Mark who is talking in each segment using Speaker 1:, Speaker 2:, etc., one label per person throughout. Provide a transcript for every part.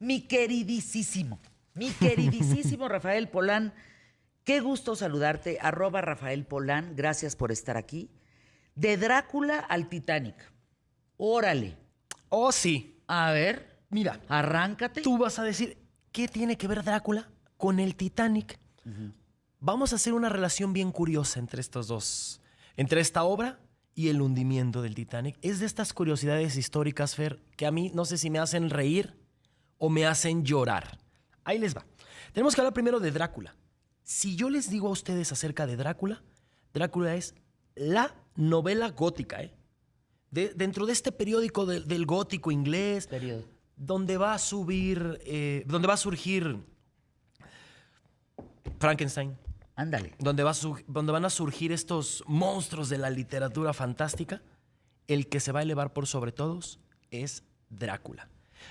Speaker 1: Mi queridísimo Rafael Polán, qué gusto saludarte, @Rafael Polán, gracias por estar aquí. De Drácula al Titanic, órale,
Speaker 2: Oh, sí.
Speaker 1: a ver,
Speaker 2: Mira,
Speaker 1: arráncate.
Speaker 2: tú vas a decir, ¿qué tiene que ver Drácula con el Titanic? Vamos a hacer una relación bien curiosa entre estos dos, entre esta obra y el hundimiento del Titanic. Es de estas curiosidades históricas, Fer, que a mí no sé si me hacen reír o me hacen llorar. Ahí les va. Tenemos que hablar primero de Drácula. Si yo les digo a ustedes acerca de Drácula, Drácula es la novela gótica, ¿eh? Dentro de este periódico del gótico inglés,
Speaker 1: Periodo.
Speaker 2: donde va a donde va a surgir Frankenstein,
Speaker 1: Ándale.
Speaker 2: donde van a surgir estos monstruos de la literatura fantástica, el que se va a elevar por sobre todos es Drácula.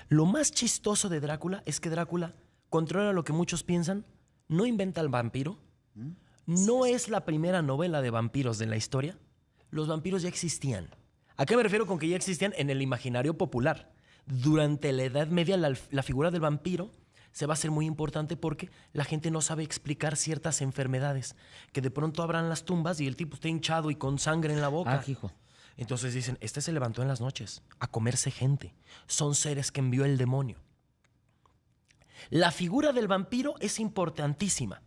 Speaker 2: Lo más chistoso de Drácula es que Drácula, contrario a lo que muchos piensan, no inventa al vampiro, no es la primera novela de vampiros de la historia. Los vampiros ya existían. ¿A qué me refiero con que ya existían? En el imaginario popular. Durante la Edad Media, la figura del vampiro se va a hacer muy importante porque la gente no sabe explicar ciertas enfermedades. Que de pronto abran las tumbas y el tipo esté hinchado y con sangre en la boca.
Speaker 1: Ah, hijo.
Speaker 2: Entonces dicen, este se levantó en las noches a comerse gente. Son seres que envió el demonio. La figura del vampiro es importantísima.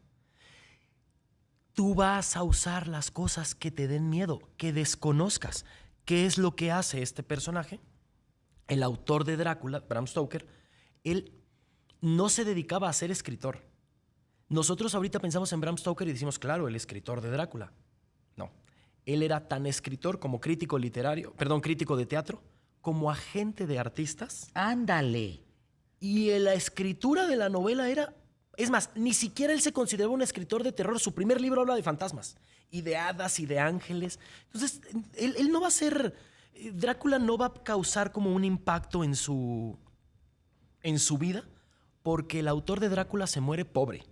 Speaker 2: Tú vas a usar las cosas que te den miedo, que desconozcas. ¿Qué es lo que hace este personaje? El autor de Drácula, Bram Stoker, él no se dedicaba a ser escritor. Nosotros ahorita pensamos en Bram Stoker y decimos, claro, el escritor de Drácula. No. Él era tan escritor como crítico literario, crítico de teatro, como agente de artistas.
Speaker 1: Ándale.
Speaker 2: Y la escritura de la novela era... Es más, ni siquiera él se consideraba un escritor de terror. Su primer libro habla de fantasmas y de hadas y de ángeles. Entonces, él no va a ser... Drácula no va a causar como un impacto en su vida porque el autor de Drácula se muere pobre.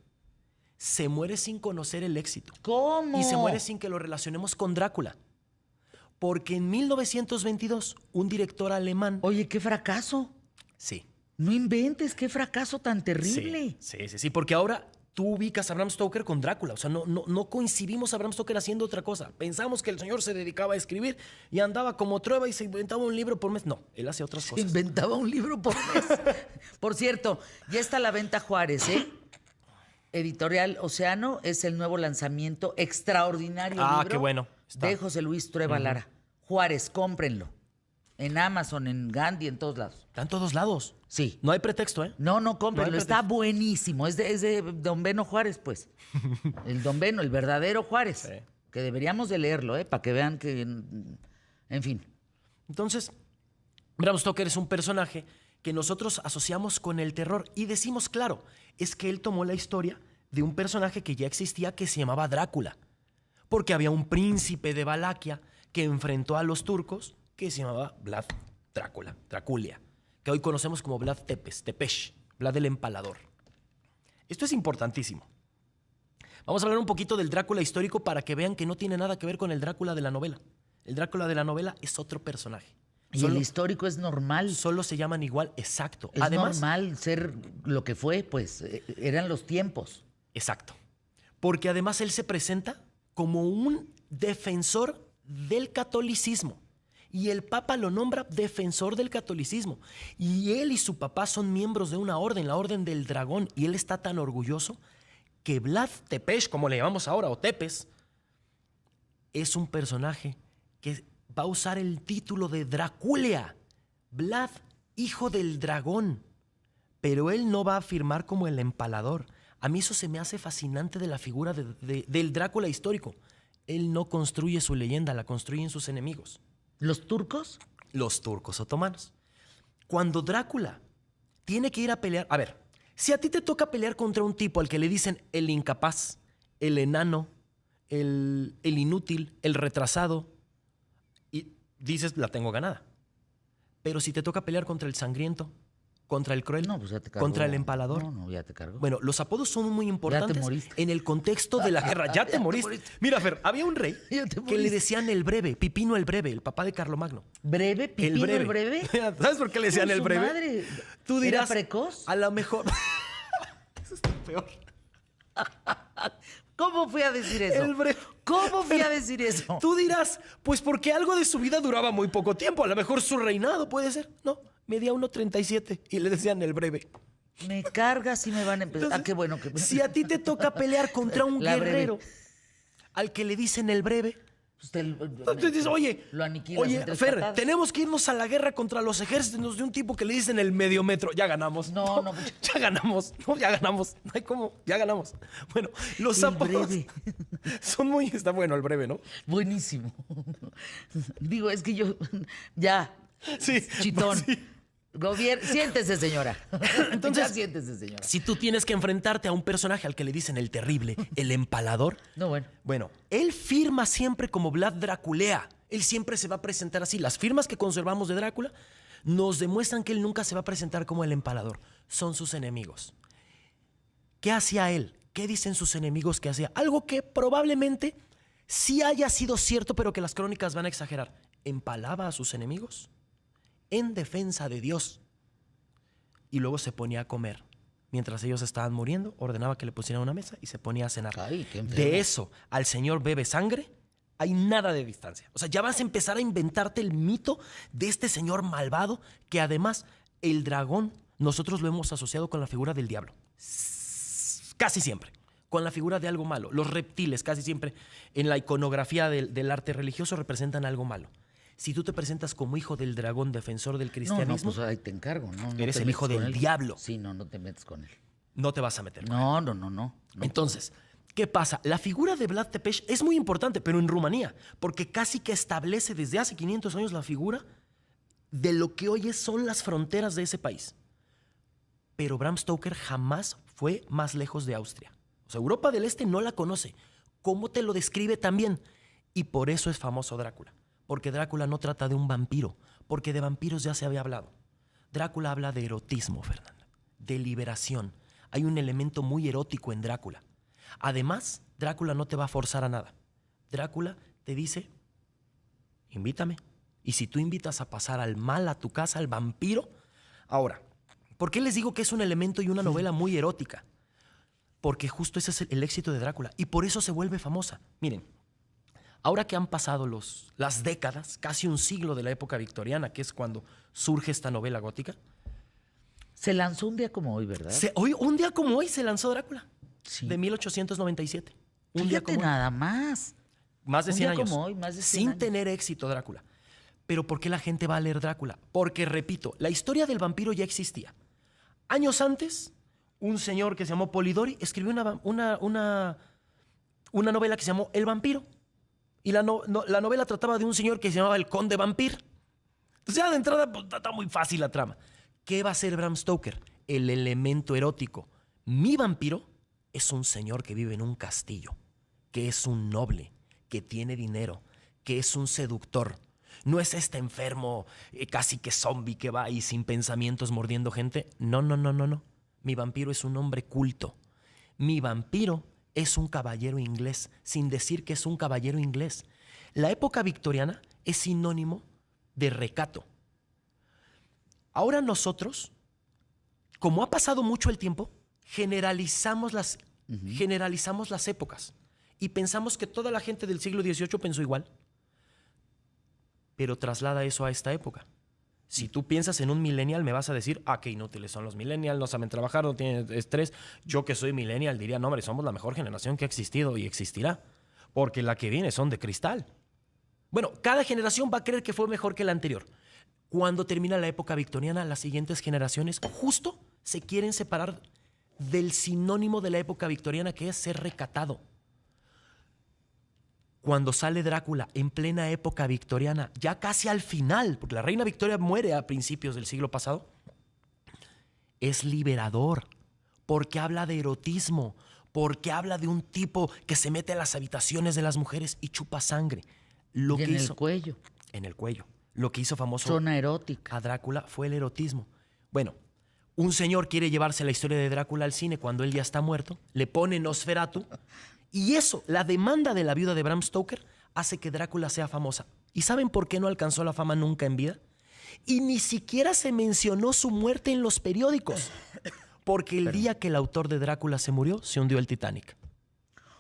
Speaker 2: Se muere sin conocer el éxito.
Speaker 1: ¿Cómo?
Speaker 2: Y se muere sin que lo relacionemos con Drácula. Porque en 1922, un director alemán...
Speaker 1: Oye, qué fracaso.
Speaker 2: Sí.
Speaker 1: No inventes, qué fracaso tan terrible.
Speaker 2: Sí, porque ahora tú ubicas a Bram Stoker con Drácula. O sea, no coincidimos a Bram Stoker haciendo otra cosa. Pensamos que el señor se dedicaba a escribir y andaba como trueba y se inventaba un libro por mes. No, él hacía otras cosas.
Speaker 1: Se inventaba un libro por mes. Por cierto, ya está a la venta Juárez, ¿eh? Editorial Océano es el nuevo lanzamiento, extraordinario libro
Speaker 2: qué bueno. Está.
Speaker 1: De José Luis Trueba Lara. Juárez, cómprenlo. En Amazon, en Gandhi, en todos lados.
Speaker 2: Está en todos lados.
Speaker 1: Sí.
Speaker 2: No hay pretexto, ¿eh?
Speaker 1: No, cómprenlo.
Speaker 2: No hay
Speaker 1: Está
Speaker 2: pretexto.
Speaker 1: buenísimo. Es de Don Beno Juárez, pues. El Don Beno, el verdadero Juárez.
Speaker 2: Sí.
Speaker 1: Que deberíamos de leerlo, ¿eh? Para que vean que... En fin.
Speaker 2: Entonces, Bram Stoker es un personaje que nosotros asociamos con el terror y decimos, claro, es que él tomó la historia de un personaje que ya existía que se llamaba Drácula. Porque había un príncipe de Valaquia que enfrentó a los turcos que se llamaba Vlad Draculia, que hoy conocemos como Vlad Tepes, Vlad el Empalador. Esto es importantísimo. Vamos a hablar un poquito del Drácula histórico para que vean que no tiene nada que ver con el Drácula de la novela. El Drácula de la novela es otro personaje.
Speaker 1: Y el histórico es normal.
Speaker 2: Solo se llaman igual, exacto.
Speaker 1: Es
Speaker 2: Además,
Speaker 1: normal ser lo que fue, pues eran los tiempos.
Speaker 2: Exacto. Porque además él se presenta como un defensor del catolicismo. Y el Papa lo nombra defensor del catolicismo. Y él y su papá son miembros de una orden, la Orden del Dragón. Y él está tan orgulloso que Vlad Tepes, como le llamamos ahora, o Tepes, es un personaje que va a usar el título de Draculia. Vlad, hijo del dragón. Pero él no va a firmar como el empalador. A mí eso se me hace fascinante de la figura del Drácula histórico. Él no construye su leyenda, la construyen sus enemigos.
Speaker 1: ¿Los turcos?
Speaker 2: Los turcos otomanos. Cuando Drácula tiene que ir a pelear... A ver, si a ti te toca pelear contra un tipo al que le dicen el incapaz, el enano, el inútil, el retrasado, y dices, la tengo ganada. Pero si te toca pelear contra el sangriento, contra el cruel,
Speaker 1: No, pues ya te cargó.
Speaker 2: contra el empalador.
Speaker 1: No, ya te cargó.
Speaker 2: Bueno, los apodos son muy importantes
Speaker 1: moriste.
Speaker 2: en el contexto de la guerra. Ya te moriste. Mira, Fer, había un rey
Speaker 1: Ya te
Speaker 2: que
Speaker 1: moriste.
Speaker 2: le decían el breve, Pipino el Breve, el papá de Carlomagno.
Speaker 1: ¿Breve? ¿Pipino el breve?
Speaker 2: ¿Sabes por qué le decían
Speaker 1: Con
Speaker 2: el
Speaker 1: su
Speaker 2: breve?
Speaker 1: madre.
Speaker 2: Tú dirás,
Speaker 1: ¿Era precoz?
Speaker 2: a lo mejor... Eso está peor.
Speaker 1: ¿Cómo fui a decir eso?
Speaker 2: El breve.
Speaker 1: ¿Cómo fui a decir eso?
Speaker 2: Tú dirás, pues porque algo de su vida duraba muy poco tiempo. A lo mejor su reinado puede ser. No, medía 1.37 y le decían el breve.
Speaker 1: Me cargas y me van a empezar.
Speaker 2: Entonces,
Speaker 1: Qué bueno que...
Speaker 2: Si a ti te toca pelear contra un
Speaker 1: La breve.
Speaker 2: guerrero al que le dicen el breve,
Speaker 1: Usted,
Speaker 2: entonces dices, oye,
Speaker 1: lo aniquilas en tres
Speaker 2: Fer,
Speaker 1: patadas.
Speaker 2: tenemos que irnos a la guerra contra los ejércitos de un tipo que le dicen el medio metro. Ya ganamos.
Speaker 1: No.
Speaker 2: Ya ganamos. No, ya ganamos. No hay cómo. Ya ganamos. Bueno, los
Speaker 1: El
Speaker 2: apodos
Speaker 1: breve.
Speaker 2: son muy... Está bueno el breve, ¿no?
Speaker 1: Buenísimo. Digo, es que yo... Ya.
Speaker 2: Sí.
Speaker 1: Chitón.
Speaker 2: Sí.
Speaker 1: Siéntese, señora.
Speaker 2: Entonces,
Speaker 1: Ya siéntese, señora.
Speaker 2: Si tú tienes que enfrentarte a un personaje al que le dicen el terrible, el empalador,
Speaker 1: No, bueno.
Speaker 2: bueno, él firma siempre como Vlad Draculea. Él siempre se va a presentar así. Las firmas que conservamos de Drácula nos demuestran que él nunca se va a presentar como el empalador. Son sus enemigos. ¿Qué hacía él? ¿Qué dicen sus enemigos que hacía? Algo que probablemente sí haya sido cierto, pero que las crónicas van a exagerar. Empalaba a sus enemigos en defensa de Dios. Y luego se ponía a comer. Mientras ellos estaban muriendo, ordenaba que le pusieran una mesa y se ponía a cenar.
Speaker 1: Ay, qué enfermo.
Speaker 2: De eso al señor bebe sangre, hay nada de distancia. O sea, ya vas a empezar a inventarte el mito de este señor malvado, que además el dragón nosotros lo hemos asociado con la figura del diablo. Casi siempre. Con la figura de algo malo. Los reptiles casi siempre en la iconografía del arte religioso representan algo malo. Si tú te presentas como hijo del dragón, defensor del cristianismo,
Speaker 1: No, pues ahí te encargo. No,
Speaker 2: eres
Speaker 1: te
Speaker 2: el hijo
Speaker 1: metes con
Speaker 2: del
Speaker 1: él.
Speaker 2: diablo.
Speaker 1: Sí, no te metes con él.
Speaker 2: no te vas a meter.
Speaker 1: No.
Speaker 2: Entonces, ¿qué pasa? La figura de Vlad Tepes es muy importante, pero en Rumanía, porque casi que establece desde hace 500 años la figura de lo que hoy son las fronteras de ese país. Pero Bram Stoker jamás fue más lejos de Austria. O sea, Europa del Este no la conoce. ¿Cómo te lo describe también? Y por eso es famoso Drácula. Porque Drácula no trata de un vampiro, porque de vampiros ya se había hablado. Drácula habla de erotismo, Fernanda, de liberación. Hay un elemento muy erótico en Drácula. Además, Drácula no te va a forzar a nada. Drácula te dice, invítame. Y si tú invitas a pasar al mal a tu casa, al vampiro... Ahora, ¿por qué les digo que es un elemento y una novela muy erótica? Porque justo ese es el éxito de Drácula. Y por eso se vuelve famosa. Miren, ahora que han pasado las décadas, casi un siglo de la época victoriana, que es cuando surge esta novela gótica,
Speaker 1: Se lanzó un día como hoy, ¿verdad?
Speaker 2: un día como hoy se lanzó Drácula,
Speaker 1: Sí.
Speaker 2: de 1897. Un día
Speaker 1: Fíjate
Speaker 2: como hoy.
Speaker 1: nada más.
Speaker 2: Más de
Speaker 1: un
Speaker 2: 100
Speaker 1: día
Speaker 2: años.
Speaker 1: como hoy, más de 100
Speaker 2: sin
Speaker 1: años.
Speaker 2: tener éxito Drácula. Pero ¿por qué la gente va a leer Drácula? Porque, repito, la historia del vampiro ya existía. Años antes, un señor que se llamó Polidori escribió una novela que se llamó El vampiro. Y la novela trataba de un señor que se llamaba el Conde Vampir. Entonces ya de entrada pues, está muy fácil la trama. ¿Qué va a hacer Bram Stoker? El elemento erótico. Mi vampiro es un señor que vive en un castillo, que es un noble, que tiene dinero, que es un seductor. No es este enfermo, casi que zombie que va ahí sin pensamientos mordiendo gente. No. Mi vampiro es un hombre culto. Mi vampiro es un caballero inglés, sin decir que es un caballero inglés. La época victoriana es sinónimo de recato. Ahora nosotros, como ha pasado mucho el tiempo, generalizamos las épocas y pensamos que toda la gente del siglo XVIII pensó igual. Pero traslada eso a esta época. Si tú piensas en un millennial, me vas a decir, qué inútiles son los millennials, no saben trabajar, no tienen estrés. Yo que soy millennial diría, no, hombre, somos la mejor generación que ha existido y existirá. Porque la que viene son de cristal. Bueno, cada generación va a creer que fue mejor que la anterior. Cuando termina la época victoriana, las siguientes generaciones justo se quieren separar del sinónimo de la época victoriana, que es ser recatado. Cuando sale Drácula en plena época victoriana, ya casi al final, porque la reina Victoria muere a principios del siglo pasado, es liberador, porque habla de erotismo, porque habla de un tipo que se mete a las habitaciones de las mujeres y chupa sangre. Lo
Speaker 1: Y
Speaker 2: que
Speaker 1: en
Speaker 2: hizo,
Speaker 1: el cuello.
Speaker 2: En el cuello. Lo que hizo famoso
Speaker 1: Zona erótica.
Speaker 2: a Drácula fue el erotismo. Bueno, Un señor quiere llevarse la historia de Drácula al cine cuando él ya está muerto, le pone Nosferatu, y eso, la demanda de la viuda de Bram Stoker, hace que Drácula sea famosa. ¿Y saben por qué no alcanzó la fama nunca en vida? Y ni siquiera se mencionó su muerte en los periódicos, porque el día que el autor de Drácula se murió, se hundió el Titanic.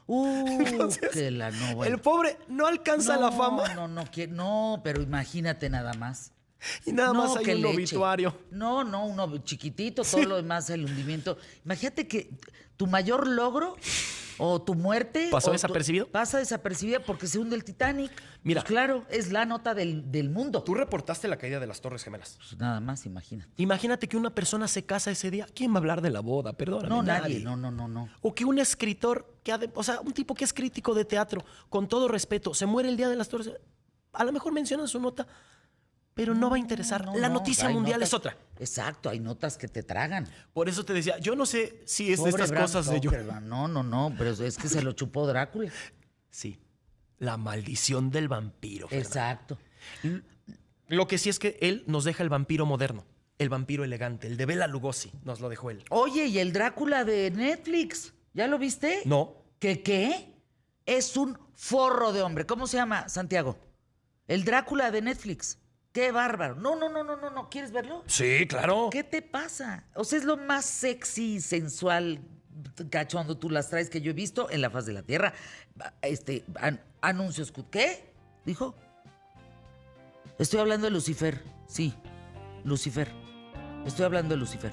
Speaker 1: Entonces, bueno.
Speaker 2: El pobre no alcanza la fama.
Speaker 1: No, pero imagínate nada más.
Speaker 2: Y nada más hay
Speaker 1: qué
Speaker 2: un
Speaker 1: leche.
Speaker 2: obituario.
Speaker 1: No, uno chiquitito, todo lo demás, el hundimiento. Imagínate que tu mayor logro o tu muerte...
Speaker 2: ¿Pasó desapercibido?
Speaker 1: Pasa desapercibida porque se hunde el Titanic.
Speaker 2: Mira.
Speaker 1: Pues claro, es la nota del mundo.
Speaker 2: Tú reportaste la caída de las Torres Gemelas.
Speaker 1: Pues nada más, imagínate.
Speaker 2: Imagínate que una persona se casa ese día. ¿Quién va a hablar de la boda? Perdóname.
Speaker 1: No, nadie. No.
Speaker 2: O que un escritor, o sea, un tipo que es crítico de teatro, con todo respeto, se muere el día de las Torres. A lo mejor menciona su nota, pero no va a interesar. La noticia mundial es otra.
Speaker 1: Exacto, hay notas que te tragan.
Speaker 2: Por eso te decía, yo no sé si es
Speaker 1: Pobre
Speaker 2: de estas
Speaker 1: Bram
Speaker 2: cosas
Speaker 1: Stoker,
Speaker 2: de yo.
Speaker 1: No, pero es que se lo chupó Drácula.
Speaker 2: Sí, la maldición del vampiro. Fernanda.
Speaker 1: Exacto.
Speaker 2: Lo que sí es que él nos deja el vampiro moderno, el vampiro elegante, el de Bela Lugosi, nos lo dejó él.
Speaker 1: Oye, ¿y el Drácula de Netflix? ¿Ya lo viste?
Speaker 2: No.
Speaker 1: ¿Qué? Es un forro de hombre. ¿Cómo se llama, Santiago? El Drácula de Netflix. ¡Qué bárbaro! No. ¿Quieres verlo?
Speaker 2: Sí, claro.
Speaker 1: ¿Qué te pasa? O sea, es lo más sexy, sensual, cachondo, tú las traes que yo he visto en la faz de la tierra. Anuncios. ¿Qué? ¿Dijo? Estoy hablando de Lucifer. Sí, Lucifer. Estoy hablando de Lucifer.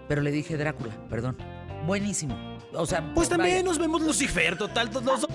Speaker 1: Pero le dije Drácula, perdón. Buenísimo. O sea,
Speaker 2: Pues también
Speaker 1: vaya.
Speaker 2: nos vemos Lucifer, total, los dos.